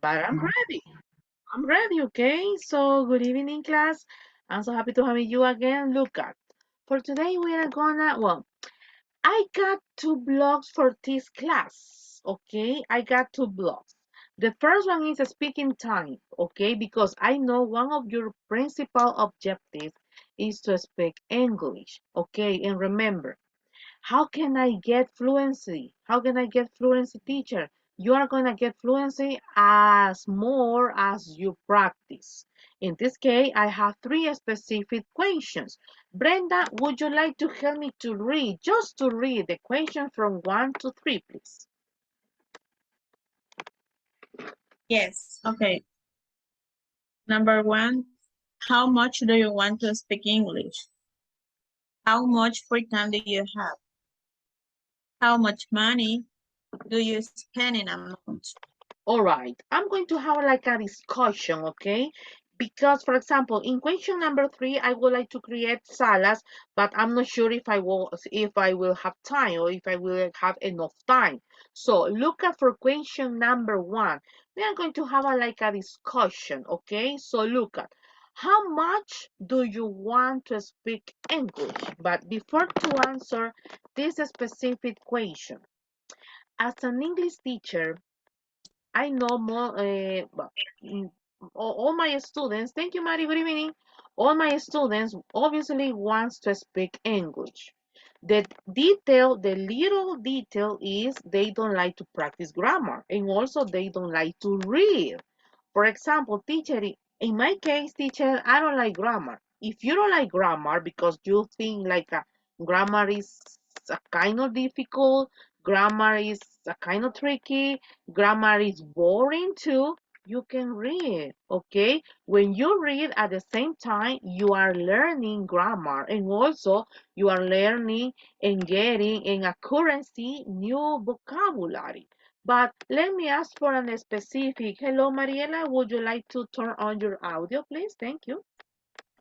but I'm ready. I'm ready, okay? So, good evening, class. I'm so happy to have you again. Look at, for today we are gonna, well, I got two blogs for this class, okay? I got two blogs. The first one is a speaking time, okay? Because I know one of your principal objectives is to speak English, okay? And remember, how can I get fluency? How can I get fluency, teacher? You are going to get fluency as more as you practice. In this case, I have three specific questions. Brenda, would you like to help me to read, just to read the question from 1 to 3, please? Yes, okay. Number one, how much do you want to speak English? How much free time do you have? How much money do you spend in a month? All right, I'm going to have like a discussion, okay? Because, for example, in question number 3, I would like to create salas, but I'm not sure if I will have time or if I will have enough time. So look at for question number 1. We are going to have like a discussion, okay? So look at how much do you want to speak English? But before to answer this specific question, as an English teacher, I know more, all my students, thank you, Mari, good evening. All my students obviously wants to speak English. The little detail is they don't like to practice grammar and also they don't like to read. For example, teacher, in my case, teacher, I don't like grammar. If you don't like grammar because you think like grammar is a kind of difficult, grammar is a kind of tricky, grammar is boring too, you can read, okay? When you read at the same time, you are learning grammar and also you are learning and getting in accuracy new vocabulary. But let me ask for a specific. Hello, Mariela. Would you like to turn on your audio, please? Thank you.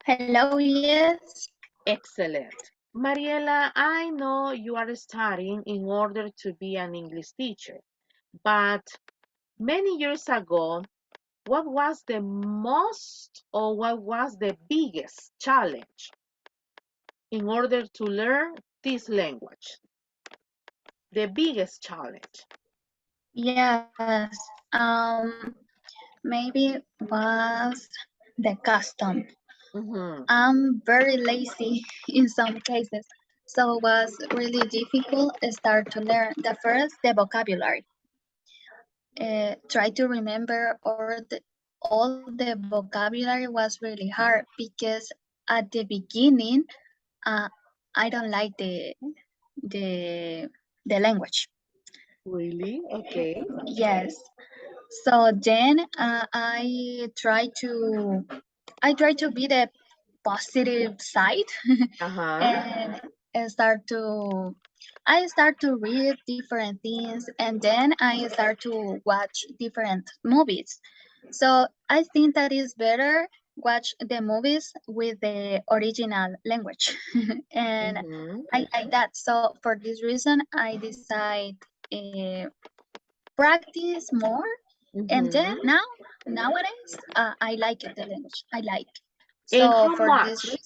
Hello, yes. Excellent. Mariela, I know you are studying in order to be an English teacher, but many years ago, what was the most or what was the biggest challenge in order to learn this language? The biggest challenge. Yes. Maybe was the custom. Mm-hmm. I'm very lazy in some cases, so it was really difficult to start to learn. The first, the vocabulary. Try to remember all the vocabulary was really hard because at the beginning, uh, I don't like the the language. Really? Okay. Yes. So then I try to be the positive side Uh-huh. and start to I start to read different things and then I start to watch different movies. So I think that is better watch the movies with the original language. And Mm-hmm. I like that. So for this reason I decide uh, practice more and then Mm-hmm. nowadays I like it the language. I like. And So for this reason,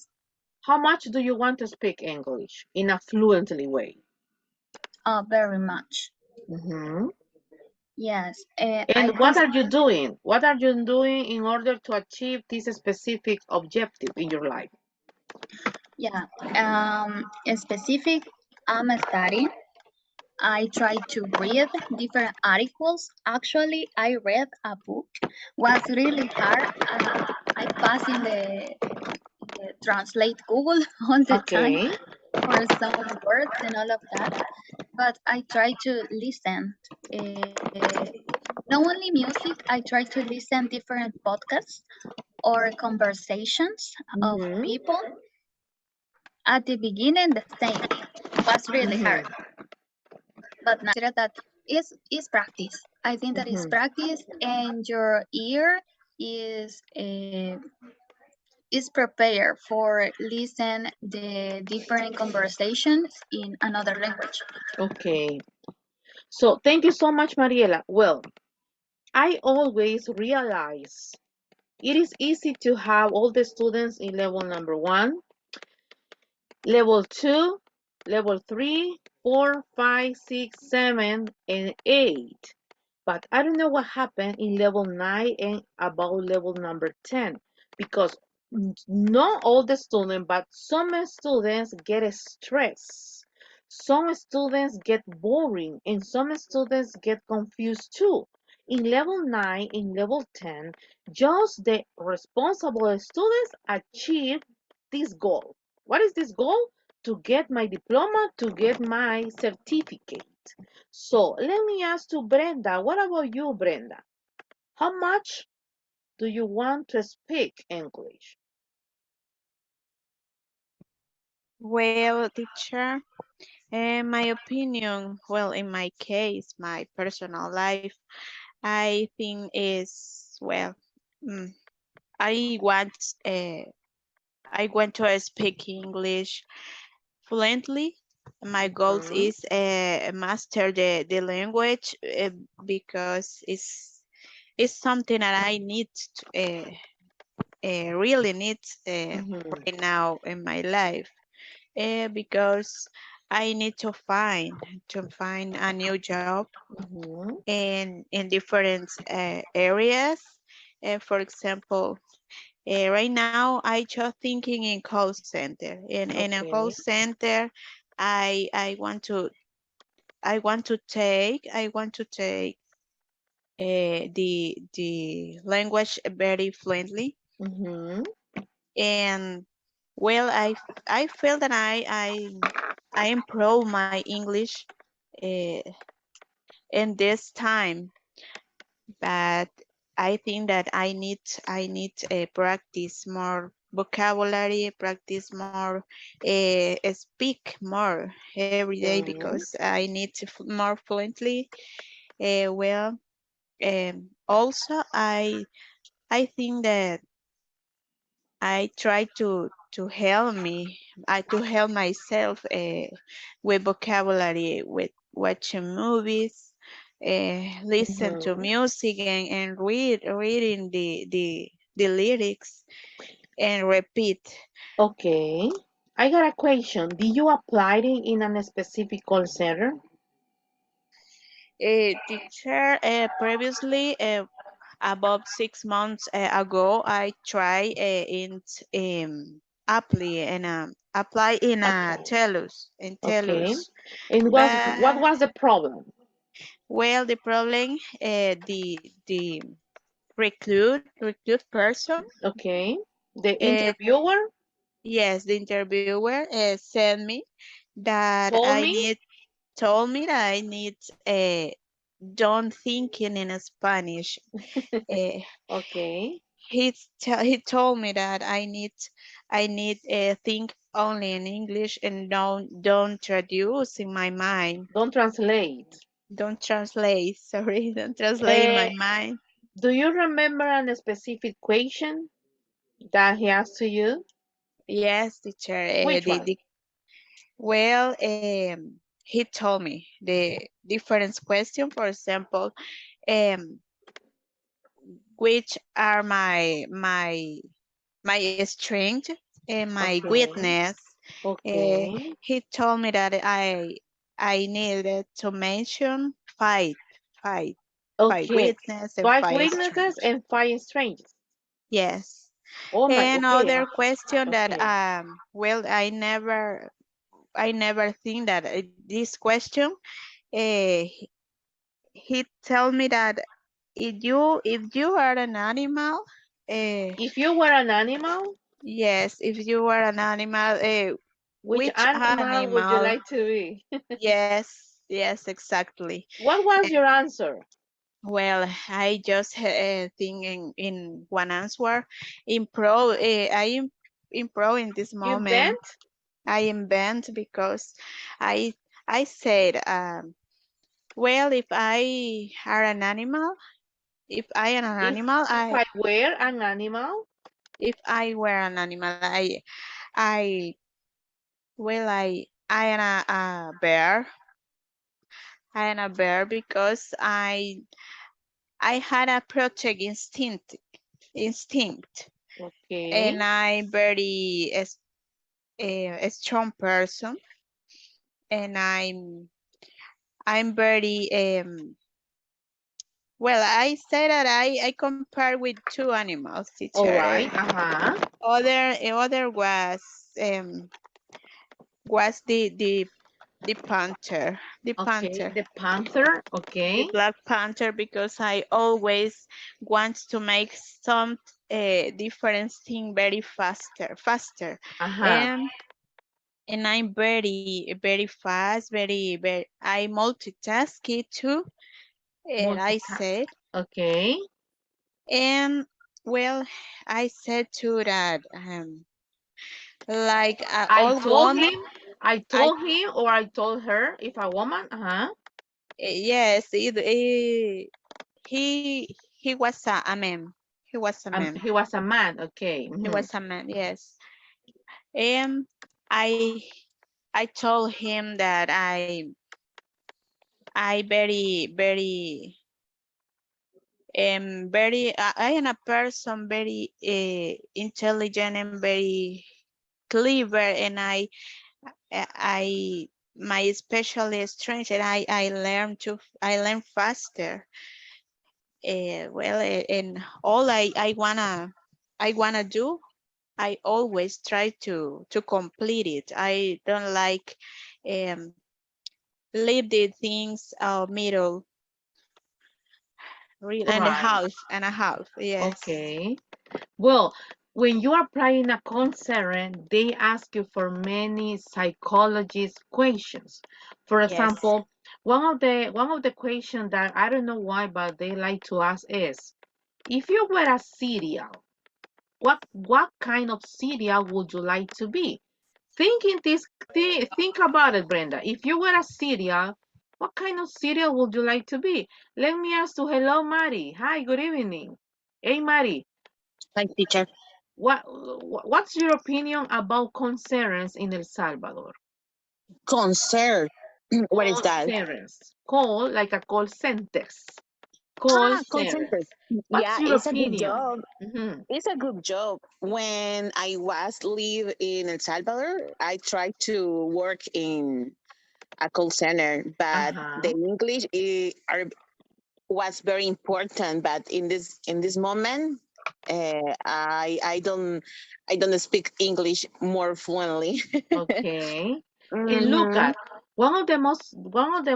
how much do you want to speak English in a fluently way? very much. Mm-hmm. Yes, I And what think are you doing? What are you doing in order to achieve this specific objective in your life? yeah. In specific, I'm studying. I try to read different articles. Actually, I read a book. Was really hard. I pass in the translate Google all the time Okay. for some words and all of that. But I try to listen. Not only music, I try to listen different podcasts or conversations of Mm-hmm. people. At the beginning, the same was really hard, Mm-hmm. but now I consider that is practice. I think that is Mm-hmm. practice, and your ear is uh, is prepared for listen the different conversations in another language. Okay. So thank you so much, Mariela. Well, I always realize it is easy to have all the students in level number 1, level 2, level 3, 4, 5, 6, 7, and 8. But I don't know what happened in level 9 and about level number 10, because not all the students, but some students get stressed. Some students get boring and some students get confused too. In level 9, in level 10, just the responsible students achieve this goal. What is this goal? To get my diploma, to get my certificate. So let me ask to Brenda. What about you, Brenda? How much do you want to speak English? Well, teacher, in my opinion, well, in my case, my personal life, I think is, well, mm, I want, uh, I want to speak English fluently. My goals Mhm, is master the language because it's something that I need really need mhm, right now in my life because I need to find a new job mhm. in different areas. For example, right now I just thinking in call center. In a call Okay. center, I want to I want to take the language very fluently Mhm, and well I feel that I improve my English uh, in this time, but I think that I need practice more vocabulary, practice more, speak more every day mhm, because I need to more fluently. Well, also I think that I try to help me, to help myself with vocabulary, with watching movies, listen to mhm. music, and reading the lyrics and repeat. Okay. I got a question. Did you apply it in a specific call center? Teacher, previously, about 6 months ago, I tried apply in a Okay. Okay. TELUS. And what But was the problem? well, the problem, the recruit person, Okay. The uh, interviewer yes, the interviewer sent me that told I me. need told me that I need don't thinking in Spanish. Uh, Okay. he told me that I need think only in English and don't traduce in my mind. Don't translate. Don't translate. Sorry, don't translate in my Uh, mind. do you remember a specific question that he asked to you? Yes, teacher. Which one? Well, he told me the different question. For example, um, which are my strength and my Okay. weakness. Uh, Okay. he told me that I needed to mention five, five Okay. weakness and Five five weaknesses strengths. and five strengths. Yes. Oh my. And Okay. other question that Okay. well I never think that this question uh, he tell me that if you are an animal uh, If you were an animal, yes, if you are an animal which which animal would you animal like to be? yes exactly. What was your answer? Well, I just think in one answer improve improve in this You moment. bent? I invent because I I said well if I are an animal if I am an If animal if I were an animal, if I were an animal I well I am a bear. I am a bear because I had a protect instinct, Okay. and I'm very a strong person, and I'm very well. I say that I compare with two animals, All teacher. right. Uh-huh. Other was the panther, Okay. The panther. the Okay. black panther, because I always want to make some different thing very faster, Uh-huh. and I'm very fast, very I multitask it too, and I Multitask. said, Okay. and well, I said to that like I all told woman, him, I I told him or I told her if a woman, uh-huh. yes, he was a man. He was a man. He was a man, okay. He Hmm. was a man. Yes. And I I told him that I very I am a person very intelligent and very clever, and I my special strength, and I learn faster. Well, and all I wanna do, I always try to complete it. I don't like um leave the things middle, real and a Right. half and a half. Yes. Okay. Well, when you are applying a concern, they ask you for many psychologist questions. For Yes. example, one of the questions that I don't know why, but they like to ask is, if you were a cereal, what kind of cereal would you like to be? Thinking this, think about it, Brenda. If you were a cereal, what kind of cereal would you like to be? Let me ask you. Hello, Mari. Hi, good evening. Hey, Mari. Like teacher. What's your opinion about concerns in El Salvador? Concert. What is that? Concerns. Call like a call centers. Call Ah, call center. centers. What's Yeah, your it's a good opinion? job. Hmm. It's a good job. When I was live in El Salvador, I tried to work in a call center, but the Uh-huh. English was very important. But in this moment, I don't speak English more fluently. Okay. And look Hmm. at one of the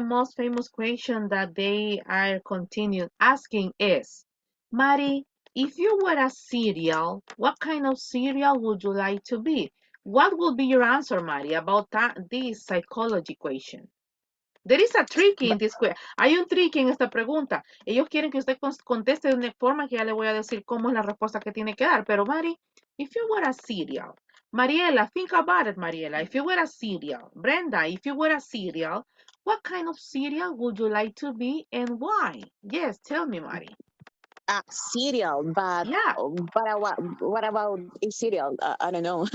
most famous questions that they are continued asking is, Mari, if you were a cereal, what kind of cereal would you like to be? What would be your answer, Mari, about this psychology question? There is a trick in this question. Hay un trick en esta pregunta. Ellos quieren que usted conteste de una forma que ya le voy a decir cómo es la respuesta que tiene que dar. Pero, Mari, if you were a cereal, Mariela, think about it, Mariela. If you were a cereal, Brenda, if you were a cereal, what kind of cereal would you like to be and why? Yes, tell me, Mari. Cereal, Yeah, what about a cereal? I don't know.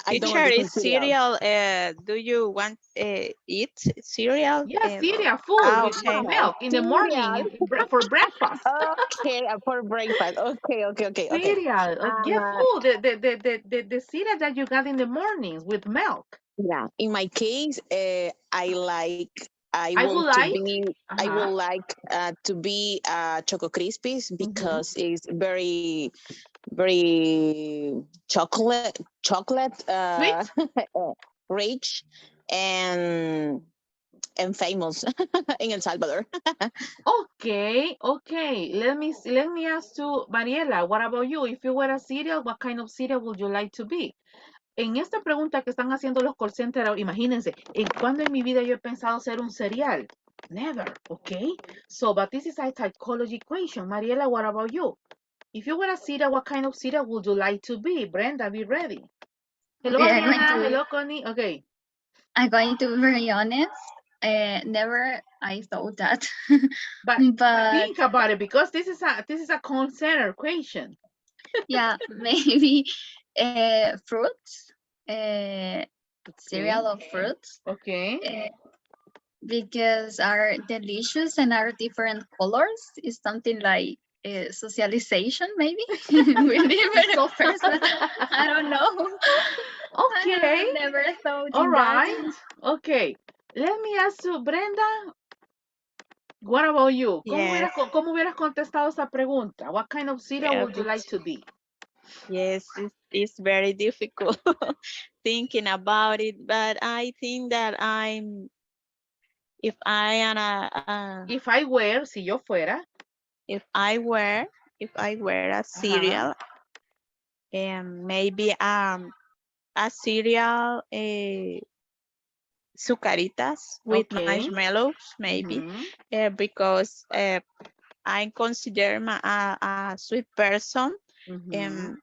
I don't Teacher, is understand cereal. cereal, do you want eat cereal? yeah, cereal, food with Okay. Ah, milk in the morning cereal. for breakfast. Okay, for breakfast. Okay. Cereal, yeah, Uh, food, the cereal that you got in the mornings with milk. yeah. In my case, I would like, I would uh-huh, like to be Choco Crispies mm-hmm, because it's very chocolate sweet. rich and famous in El Salvador. Okay, okay. Let me ask you, Mariela, what about you? If you were a cereal, what kind of cereal would you like to be? En esta pregunta que están haciendo los call centers, imagínense, ¿en cuándo en mi vida yo he pensado ser un cereal? Never, okay? So, but this is a psychology question. Mariela, what about you? If you were a cereal, what kind of cereal would you like to be? Brenda, be ready. Hello, Okay, Adriana. Hello, Connie. Okay. I'm going to be very honest. Never I thought that, But but think about it because this is a concern question. yeah, maybe fruits, uh, Okay. cereal of fruits. Okay. Uh, because are delicious and are different colors. It's something like socialization, maybe with different So, person. I don't know. I okay, have never thought all in that. right, okay. Let me ask you, Brenda, what about you? Yes, Cómo hubieras contestado esa pregunta? What kind of cereal well, would you like to be? yes, it's very difficult thinking about it, but I think that if I am If I were, si yo fuera, if I were, if I were a ajá, cereal, maybe a cereal, sucaritas with okay, marshmallows, maybe, mhm, because I consider a sweet person, mhm, um,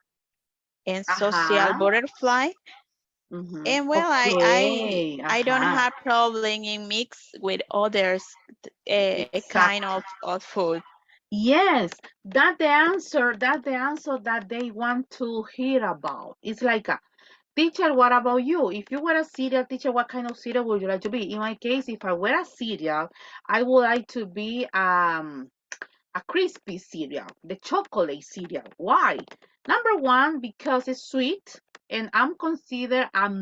and social ajá, butterfly. mhm, And well, okay, I don't ajá, have problem in mix with others kind exactly. of food. Yes, that's the answer that they want to hear about. It's like a teacher, what about you? If you were a cereal teacher, what kind of cereal would you like to be? In my case, if I were a cereal, I would like to be a crispy cereal, the chocolate cereal. Why? Number one, because it's sweet, and I'm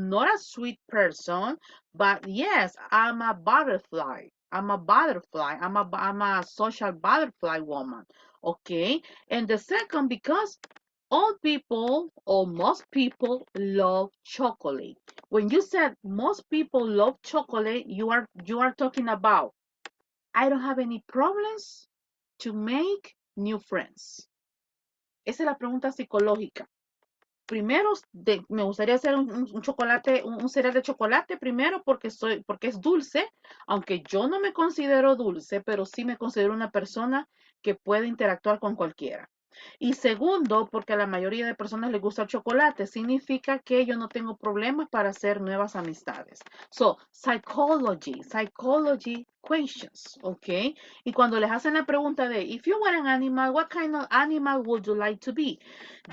not a sweet person, but yes, I'm a butterfly. I'm a butterfly. I'm a social butterfly woman. Okay. And the second, because all people or most people love chocolate. When you said most people love chocolate, you are talking about I don't have any problems to make new friends. Esa es la pregunta psicológica. Primero, me gustaría hacer un chocolate, un cereal de chocolate primero porque es dulce, aunque yo no me considero dulce, pero sí me considero una persona que puede interactuar con cualquiera. Y segundo, porque a la mayoría de personas les gusta el chocolate, significa que yo no tengo problemas para hacer nuevas amistades. So, psychology questions, ¿ok? Y cuando les hacen la pregunta de, if you were an animal, what kind of animal would you like to be?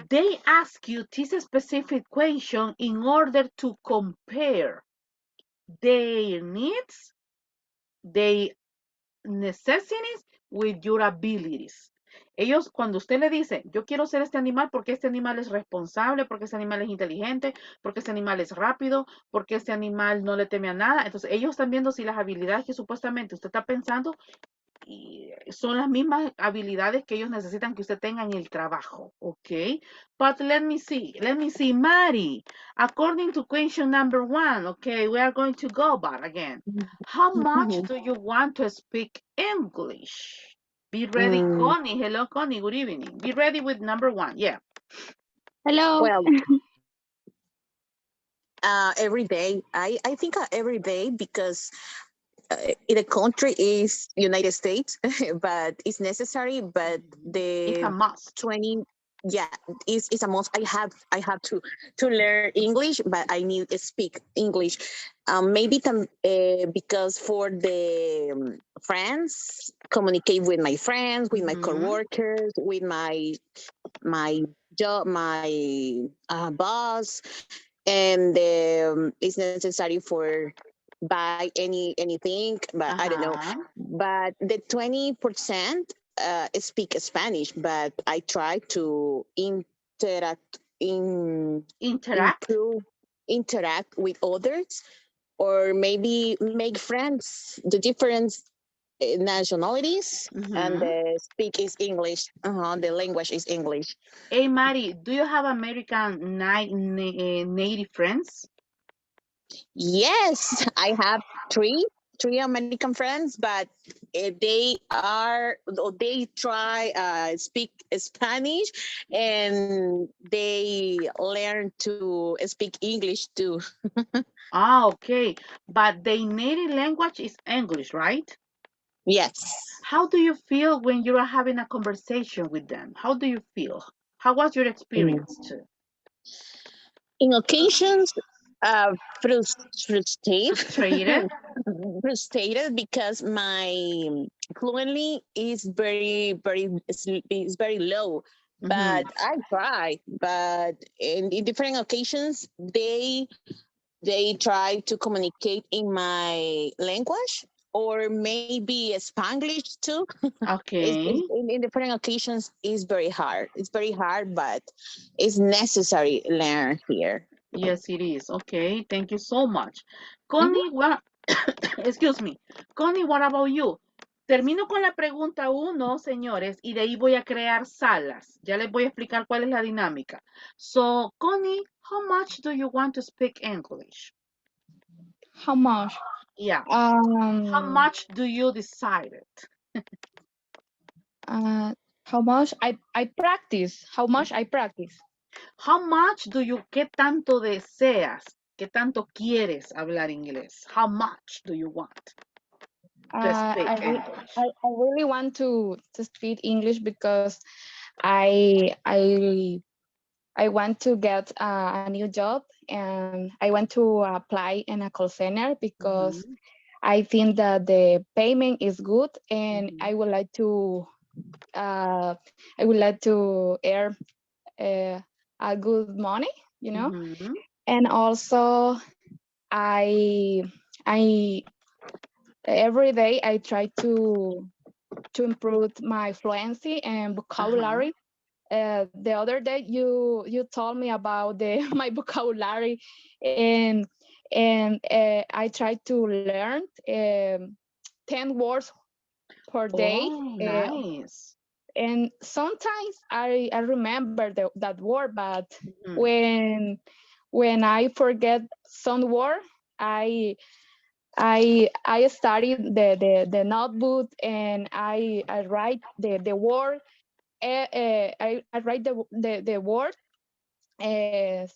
They ask you this specific question in order to compare their needs, their necessities with your abilities. Ellos, cuando usted le dice, yo quiero ser este animal porque este animal es responsable, porque este animal es inteligente, porque este animal es rápido, porque este animal no le teme a nada, entonces ellos están viendo si las habilidades que supuestamente usted está pensando y son las mismas habilidades que ellos necesitan que usted tenga en el trabajo, ¿ok? But let me see, Mari, according to question number one, okay, we are going to go back again. How much Mhm. do you want to speak English? Be ready, Mm, Connie. Hello, Connie. Good evening. Be ready with number one. Yeah. Hello. well, every day. I think every day because in the country is United States, but it's necessary. But It's a the must. 20, yeah, is a must. I have to learn English, but I need to speak English. Maybe because for the friends, communicate with my friends, with my Mhm. coworkers, with my job, my boss, and it's necessary for buy anything, but I don't know. Ajá. But the 20% speak Spanish, but I try to interact in Interact. improve interact with others, or maybe make friends the different nationalities, and Mhm. the speak is English. The language is English. Hey, Mari, do you have American native friends? Yes, I have three American friends, but they try speak Spanish, and they learn to speak English too. Ah, okay. But their native language is English, right? Yes. How do you feel when you are having a conversation with them? How do you feel? How was your Mm. experience too? In occasions, uh, frustrated, Frustrated? frustrated because my fluently is is very low. Mm-hmm. But I try. But in different occasions, they try to communicate in my language, or maybe Spanglish too. Okay. In different occasions is very hard. It's very hard, but it's necessary learn here. Yes, it is. Okay. Thank you so much. Mhm. Connie, what, excuse me. Connie, what about you? Termino con la pregunta uno, señores, y de ahí voy a crear salas. Ya les voy a explicar cuál es la dinámica. So, Connie, how much do you want to speak English? How much? Yeah. How Um, much do you decide it? uh, how much I practice? How much I practice? How much do you, qué tanto deseas, qué tanto quieres hablar inglés? How much do you want to speak English? I really want to speak English because I I I want to get a new job and I want to apply in a call center because Mhm, I think that the payment is good and mhm, I would like to earn uh, a good money, you know. mhm, And also I I every day I try to improve my fluency and ajá. vocabulary. The other day you told me about the my vocabulary and I try to learn 10 words per day. Oh, nice. And sometimes I remember that word, but Mhm. when when I forget some word, I I studied the notebook and I write the word. I write the word as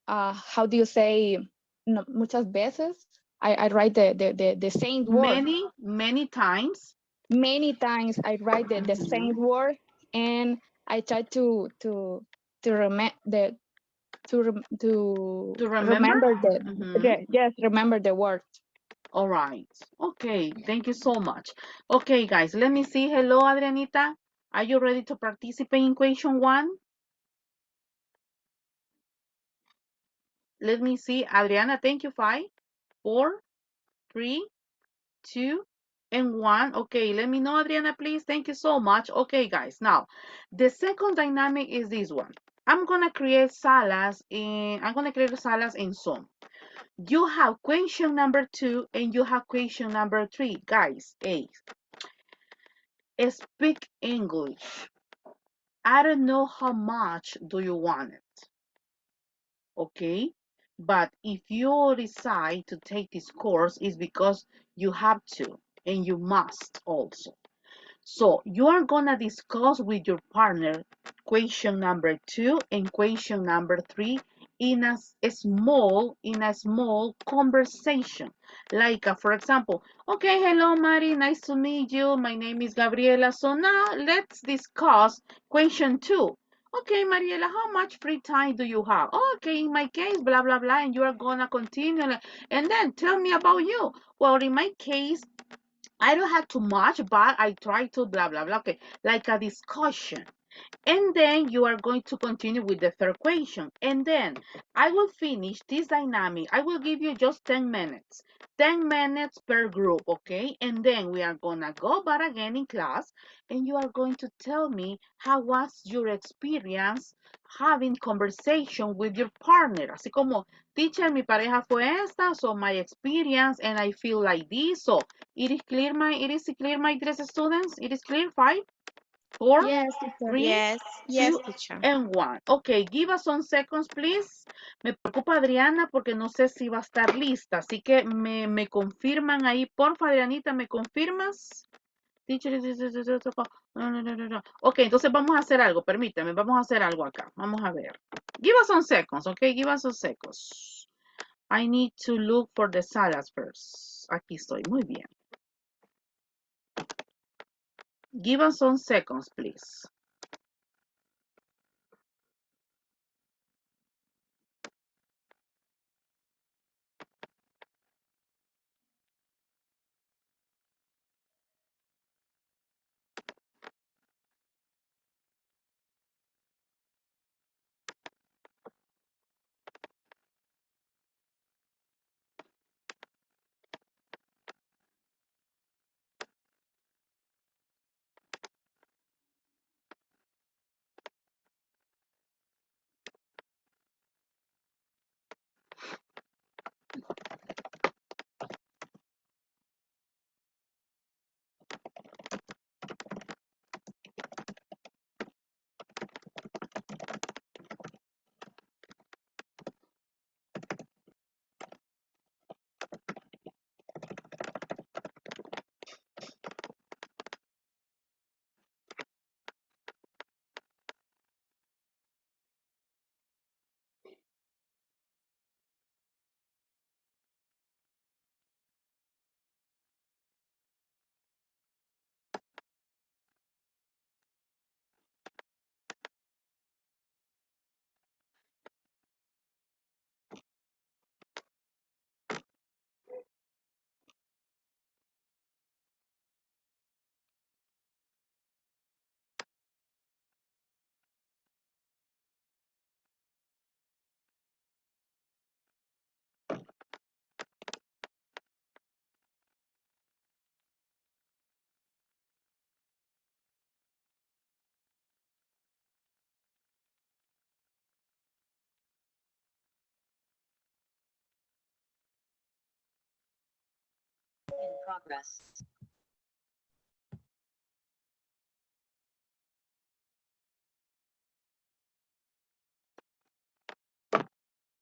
how do you say, no, muchas veces I write the same word Many times. many times. I write the same Mhm. word and I try to remember to To remember? remember Mhm. yes, remember the word. All right. Okay, thank you so much. Okay, guys, let me see. Hello, Adrianita. Are you ready to participate in question one? Let me see. Adriana, thank you. 5, 4, 3, 2, and 1. Okay, let me know, Adriana, please. Thank you so much. Okay, guys. Now, the second dynamic is this one. I'm gonna create salas in Zoom. You have question number 2 and you have question number 3. Guys, hey, speak English. I don't know how much do you want it, okay? But if you decide to take this course, it's because you have to and you must also. So you are gonna discuss with your partner question number 2 and question number 3 in a small conversation. Like for example, okay, hello Mari, nice to meet you. My name is Gabriela. So now let's discuss question 2. Okay, Mariela, how much free time do you have? Okay, in my case, blah blah blah, and you are gonna continue. And then tell me about you. Well, in my case, I don't have too much, but I try to blah blah blah. Okay, like a discussion. And then you are going to continue with the third question. And then I will finish this dynamic. I will give you just 10 minutes. 10 minutes per group, okay? And then we are gonna go back again in class and you are going to tell me how was your experience having conversation with your partner. Así como, teacher, mi pareja fue esta, so my experience and I feel like this. So it is clear, my dear students? It is clear? 5, 4, Yes, teacher. 3, Yes, yes, 2, teacher. and 1. Okay, give us some seconds, please. Me preocupa Adriana porque no sé si va a estar lista. Así que me confirman ahí. Porfa, Adrianita, ¿me confirmas? Teacher, no, no, no, no, no. Ok, entonces vamos a hacer algo. Permítame, vamos a hacer algo acá. Vamos a ver. Give us some seconds, okay? Give us some seconds. I need to look for the salas first. Aquí estoy. Muy bien. Give us some seconds, please.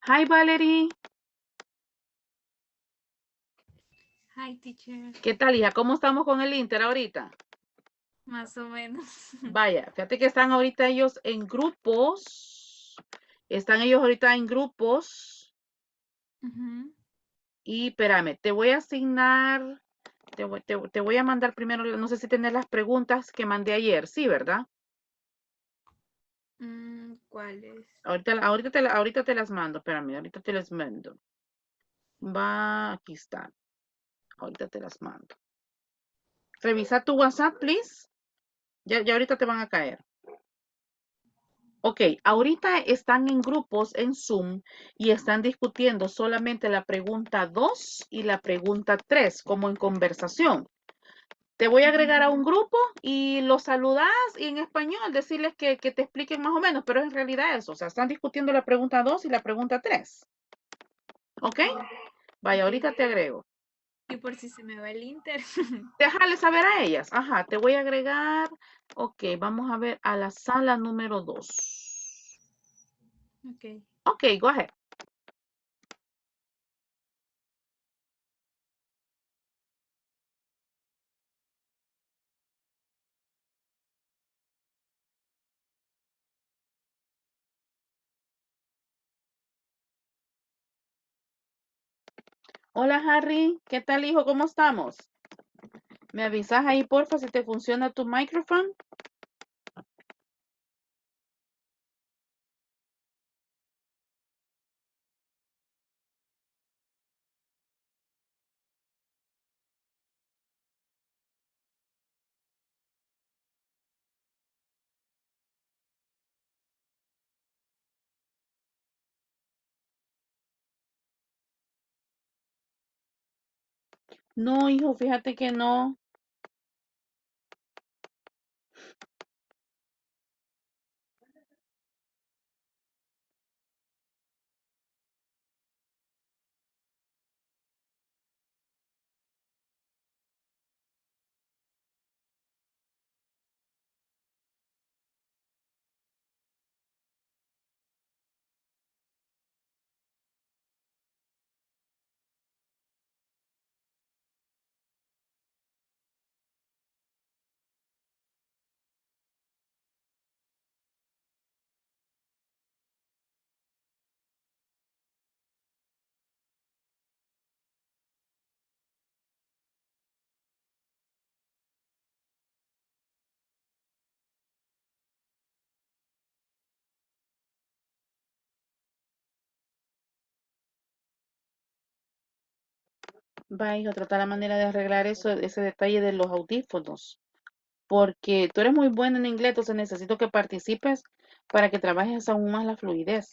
Hi, Valerie. Hi, teacher. ¿Qué tal, hija? ¿Cómo estamos con el Inter ahorita? Más o menos. Vaya, fíjate que están ahorita ellos en grupos. Están ellos ahorita en grupos. Ujú. Y espérame, te voy a asignar, te voy a mandar primero, no sé si tenés las preguntas que mandé ayer, sí, ¿verdad? ¿Cuáles? Ahorita te las mando, espérame, ahorita te las mando. Aquí está. Ahorita te las mando. Revisa tu WhatsApp, please. Ya ahorita te van a caer. Ok, ahorita están en grupos en Zoom y están discutiendo solamente la pregunta 2 y la pregunta 3 como en conversación. Te voy a agregar a un grupo y los saludas y en español decirles que te expliquen más o menos, pero en realidad eso, o sea, están discutiendo la pregunta 2 y la pregunta 3. ¿Ok? Vaya, Ok. ahorita te agrego. Y por si se me va el Inter. Déjale saber a ellas. Ajá, te voy a agregar. Ok, vamos a ver a la sala número 2. Ok. Ok, go ahead. Hola, Harry. ¿Qué tal, hijo? ¿Cómo estamos? ¿Me avisas ahí, porfa, si te funciona tu micrófono? No, hijo, fíjate que no. Va, hijo, trata la manera de arreglar eso, ese detalle de los audífonos. Porque tú eres muy buena en inglés, entonces necesito que participes para que trabajes aún más la fluidez.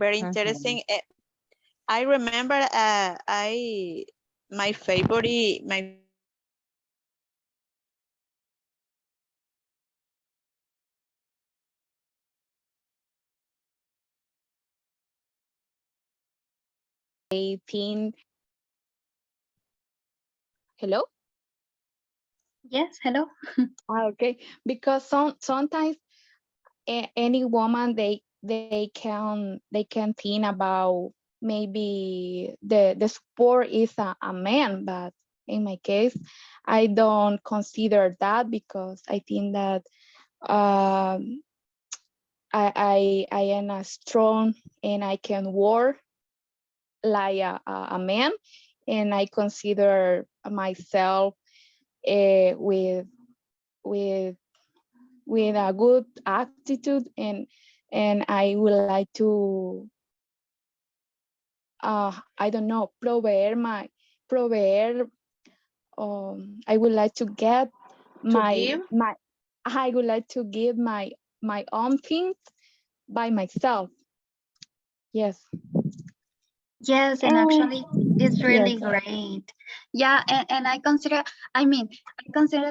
very interesting. I remember I my favorite Eighteen. Hello. Yes, hello. Okay, because sometimes any woman they can think about maybe the sport is a man, but in my case I don't consider that because I think that um I am a strong and I can work like a man, and I consider myself with with with a good attitude, and I would like to I don't know, proveer I would like to get To my give my I would like to give my own things by myself. Yes. Yes, and And actually it's yes. really great. Yeah, and I consider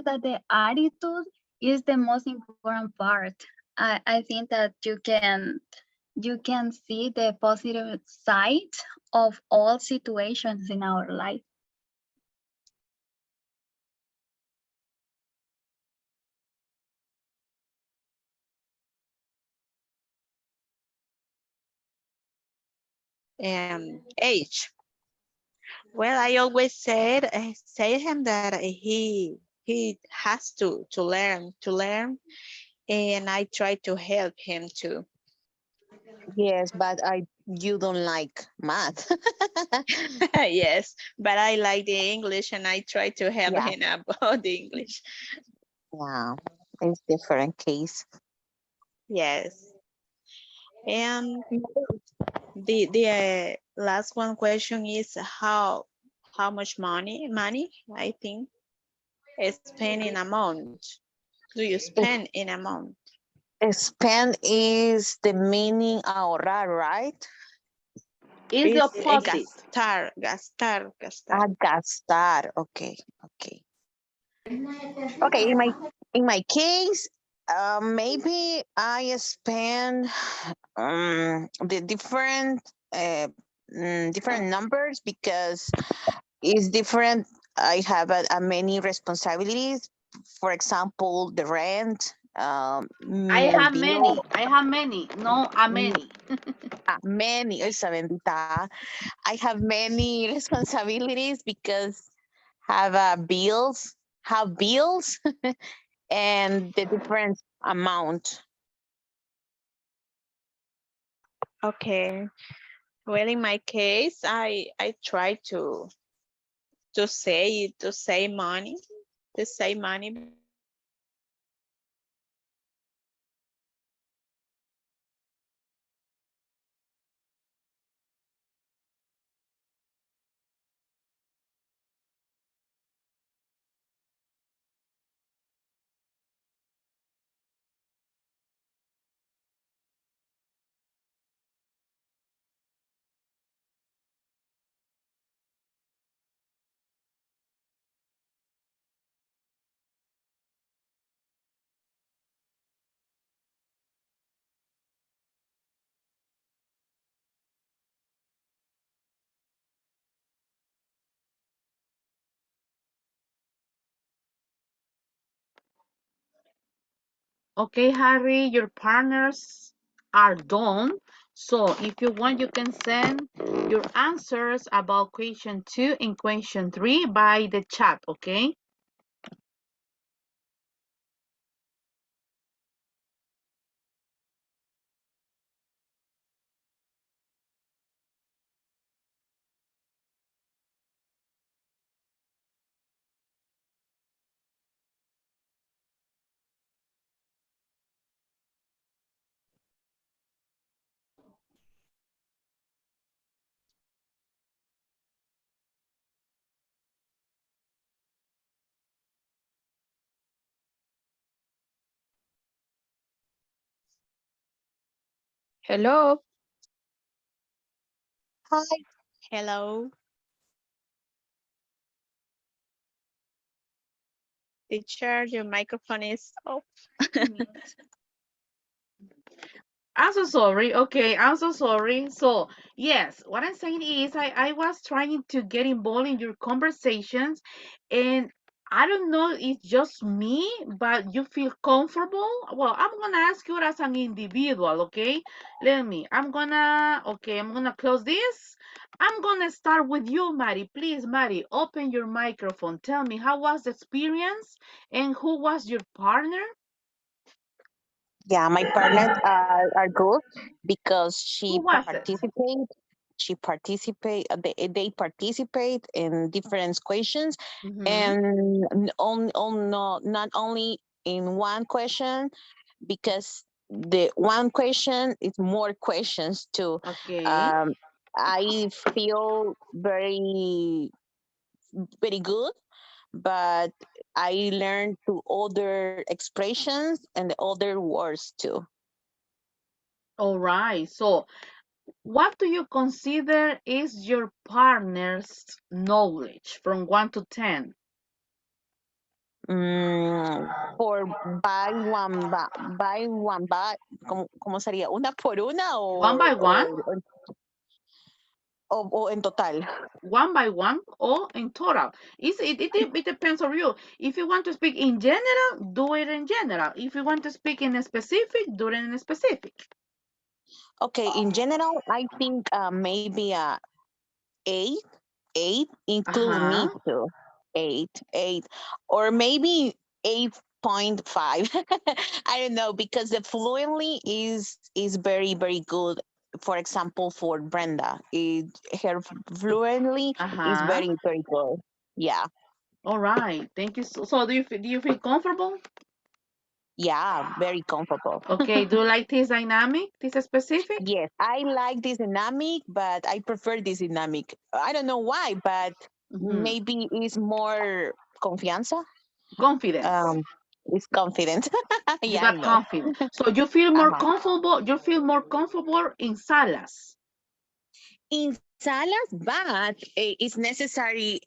that the attitude is the most important part. I think that you can see the positive side of all situations in our life. age. Well, I always said say him that he has to learn, and I try to help him too. Yes, but you don't like math. Yes, but I like the English, and I try to help Yeah, him about the English. yeah, it's different case. Yes, and the last one question is how much money I think spend in a month. Do you If spend in a month? spend is the meaning ahorrar, right? is the Is opposite. gastar. Gastar. Okay, okay, okay. In my case, maybe I spend the different numbers because it's different. I have many responsibilities. For example, the rent, my bill, I have many, no a mm, many. many. Esa bendita. I have many responsibilities because have bills, and the different amount. Okay. Well, in my case, I try to save money, to save money. Okay, Harry, your partners are done. So if you want, you can send your answers about question 2 and question 3 by the chat, okay? Hello. Hi. Hello. Teacher, your microphone is off. I'm so sorry. Okay, I'm so sorry. So, yes, what I'm saying is I was trying to get involved in your conversations, and I don't know if it's just me, but you feel comfortable. Well, I'm gonna ask you as an individual, okay? I'm gonna close this. I'm gonna start with you, Mari. Please, Mari, open your microphone. Tell me, how was the experience and who was your partner? Yeah, my partners are good because Who was it? they participate in different questions, Mm-hmm. and not only in one question, because the one question is more questions too. Okay. um, I feel very good, but I learned to other expressions and the other words too. All right. So, what do you consider is your partner's knowledge from 1 to 10? For buy one, ¿cómo sería? ¿Una por una One by one? o en total? One by one or in total? It depends on you. If you want to speak in general, do it in general. If you want to speak in a specific, do it in a specific. Okay, in general, I think maybe eight, eight include me Uh-huh. too. Eight, or maybe 8.5. I don't know, because the fluently is very good. For example, for Brenda, her fluently is Uh-huh. very good. Yeah, All right. Thank you. So do you feel comfortable? yeah, very comfortable. Okay. Do you like this dynamic, this specific? Yes, I like this dynamic, but I prefer this dynamic. I don't know why, but Mm-hmm. maybe it's more confianza. Confidence. Um, it's confident. You Yeah, I got know. confidence. So you feel more Uh-huh. comfortable. You feel more comfortable in salas. In salas, but it's necessary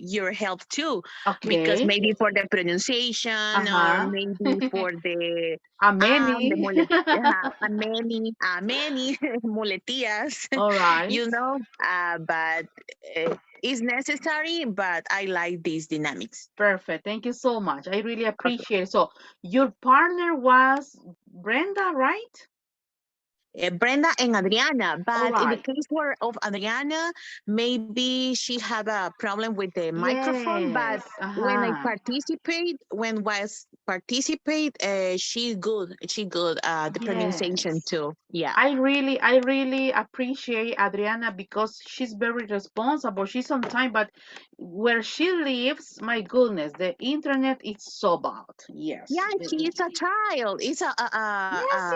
your help too, because Okay. maybe for the pronunciation, or Uh-huh. maybe for the Many. many muletillas, All right. but it's necessary. But I like these dynamics. Perfect. Thank you so much. I really Okay. appreciate it. So your partner was Brenda, right? Brenda and Adriana, All but in the right. case of Adriana, maybe she had a problem with the microphone. But Yes. when Uh-huh. was participate, she good. The pronunciation Yes. too. Yeah. I really appreciate Adriana because she's very responsible. She's on time, but where she lives, my goodness, the internet is so bad. Yes. Yeah, she is a child. It's Yes,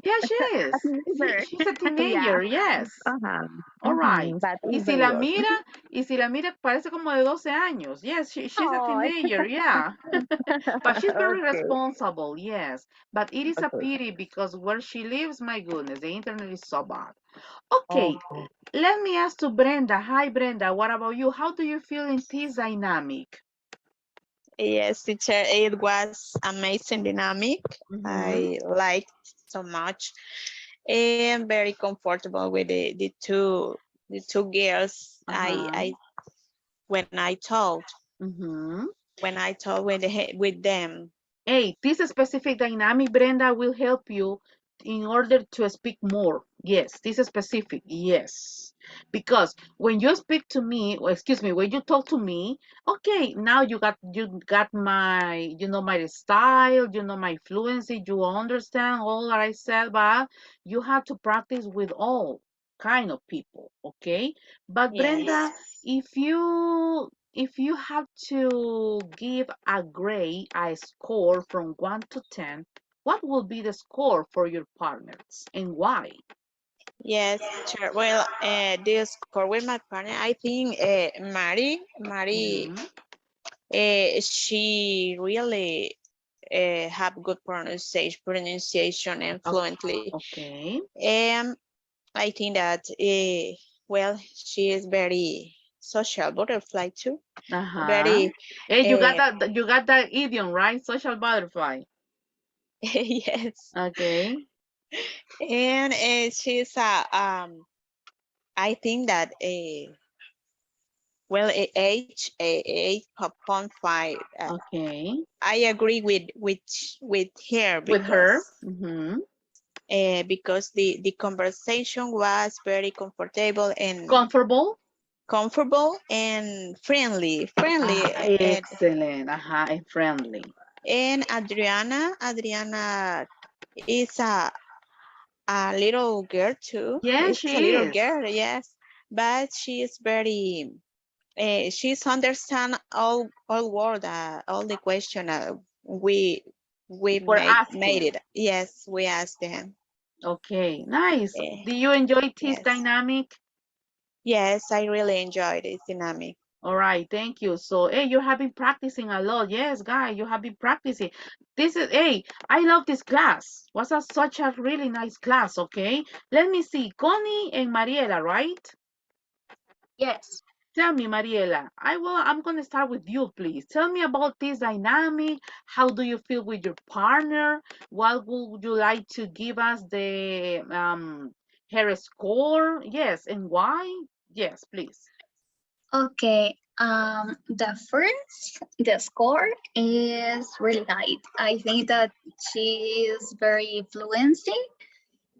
yeah, she a is. teenager. She's a Yeah. teenager, yes. Uh-huh. All right. But Y it's si very la good. mira, y si la mira, parece como de 12 años. Yes, she's a Oh, teenager, yeah. But she's very okay. responsible, yes. But it is a Okay. pity because where she lives, my goodness, the internet is so bad. Okay, Okay. let me ask to Brenda. Hi, Brenda. What about you? How do you feel in this dynamic? Yes, teacher, it was amazing dynamic. Mm-hmm. I liked so much and very comfortable with the two girls. Uh-huh. When I told Mm-hmm. with them. Hey, this specific dynamic, Brenda, will help you in order to speak more. Yes, this is specific. Yes. Because when you speak to me, or excuse me, when you talk to me, okay, now you got my style, my fluency, you understand all that I said, but you have to practice with all kind of people, okay? But Brenda, Yes. if you have to give a score from 1 to 10, what will be the score for your partners and why? Yes, teacher. Well, the score with my partner, I think Mary, Mhm. she really have good pronunciation and O- fluently. Okay. Um, I think that well, she is very social butterfly too. Uh-huh. Very, Hey, uh, you got that idiom, right? Social butterfly. yes. Okay. And she's I think that well, a 8.5. Okay. I agree with her With her. Mm-hmm. because the conversation was very Comfortable. comfortable and friendly. Excellent. Uh-huh. And friendly. And Adriana is a little girl too. Yes, It's a she little is. girl, yes, but she is very. She's understand all word, all the question we We're made asking. it. Yes, we asked them. Okay. Nice. Eh, Do you enjoy this yes, dynamic? yes, I really enjoyed this dynamic. All right, thank you. So, hey, you have been practicing a lot. Yes, guy, you have been practicing. This is, hey, I love this class. Such a really nice class, okay? Let me see. Connie and Mariela, right? Yes. Tell me, Mariela, I'm going to start with you, please. Tell me about this dynamic. How do you feel with your partner? What would you like to give us the her score? Yes, and why? Yes, please. Okay. The score is really high. I think that she is very fluency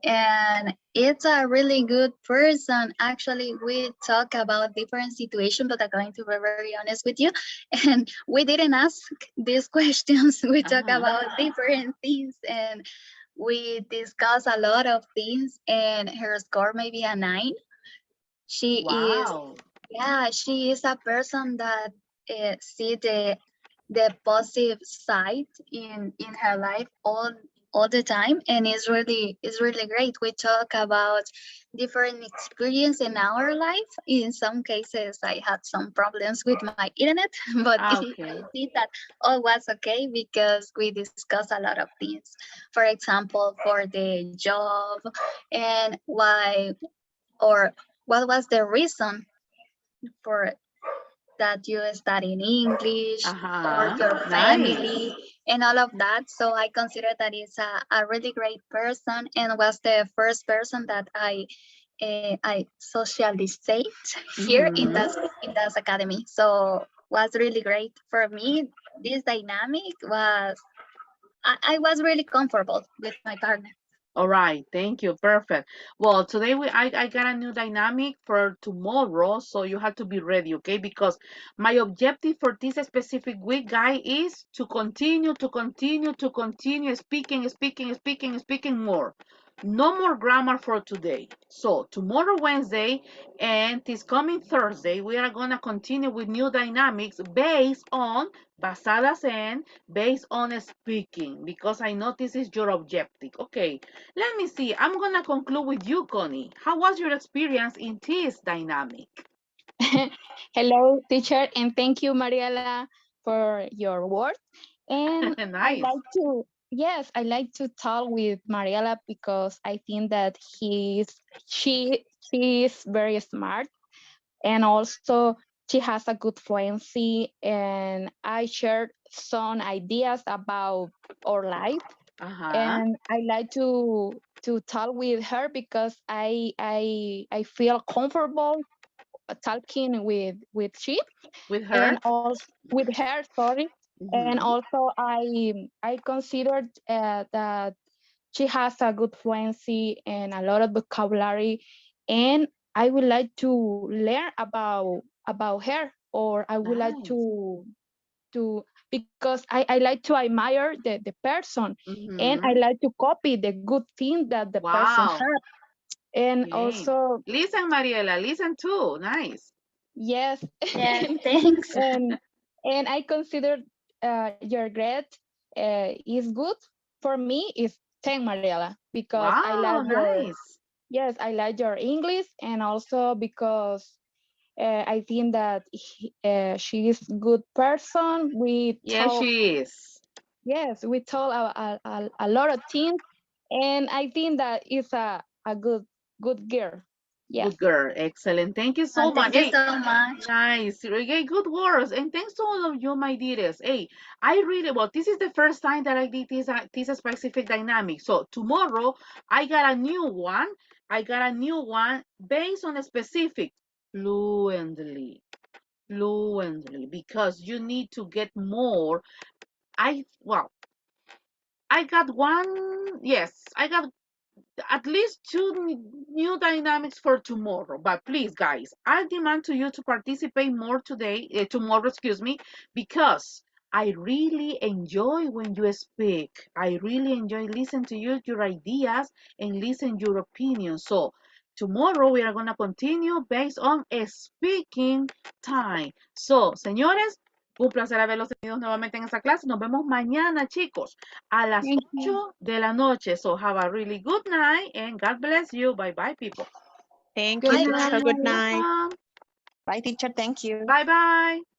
and it's a really good person. Actually, we talk about different situations, but I'm going to be very honest with you. And we didn't ask these questions. We talk Uh-huh. about different things and we discuss a lot of things. And her score may be a 9. She is, Wow. yeah, she is a person that see the positive side in her life all the time, and it's really great. We talk about different experience in our life. In some cases I had some problems with my internet, but I Okay. see that all was okay because we discuss a lot of things. For example, for the job and why or what was the reason for that you study in English or Uh-huh. your Nice. family and all of that. So I consider that is a really great person and was the first person that I socialized here Mm-hmm. in that academy. So was really great for me. This dynamic was I was really comfortable with my partner. All right, thank you. Perfect. Well, today I got a new dynamic for tomorrow, so you have to be ready, okay? Because my objective for this specific week, guy, is to continue speaking more. No more grammar for today. So tomorrow, Wednesday, and this coming Thursday, we are gonna continue with new dynamics based on speaking, because I know this is your objective. Okay, let me see. I'm gonna conclude with you, Connie. How was your experience in this dynamic? Hello, teacher, and thank you, Mariela, for your words. And I Nice. like to, yes, I like to talk with Mariela because I think that she is very smart, and also she has a good fluency, and I shared some ideas about our life, Uh-huh. and I like to talk with her because I feel comfortable talking with she, With her? and also with her, sorry. And Mm-hmm. also I considered that she has a good fluency and a lot of vocabulary, and I would like to learn about her, or I would like Nice. to because I like to admire the person, and I Mm-hmm. like to copy the good thing that the person Wow. had. And Okay. also, Listen, Mariela, listen too. Nice. yes, Yes, thanks. and and I consider your grade is good. For me is 10, Mariela, because I Wow, like your, nice. yes, I like your English, and also because I think that she is good person. We Yes, talk, she is. yes, we talk a lot of things, and I think that is a good girl. Yes. Good girl. Excellent. Thank you so much. Thank you Hey, so much. nice. Okay, good words. And thanks to all of you, my dears. Hey, I really, well, this is the first time that I did this specific dynamic. So tomorrow I got a new one. I got a new one based on a specific fluently. Fluently. Because you need to get more. Well, I got one. Yes, I got at least two new dynamics for tomorrow. But please, guys, I demand to you to participate more tomorrow, excuse me, because I really enjoy when you speak. I really enjoy listening to you, your ideas, and listen your opinions. So tomorrow we are going to continue based on a speaking time. So, señores, un placer haberlos tenido nuevamente en esta clase. Nos vemos mañana, chicos, a las Thank you. 8 de la noche. So have a really good night and God bless you. Bye bye, people. Thank Good you, Bye teacher. bye. Good night. night. Welcome. Bye, teacher. Thank you. Bye bye.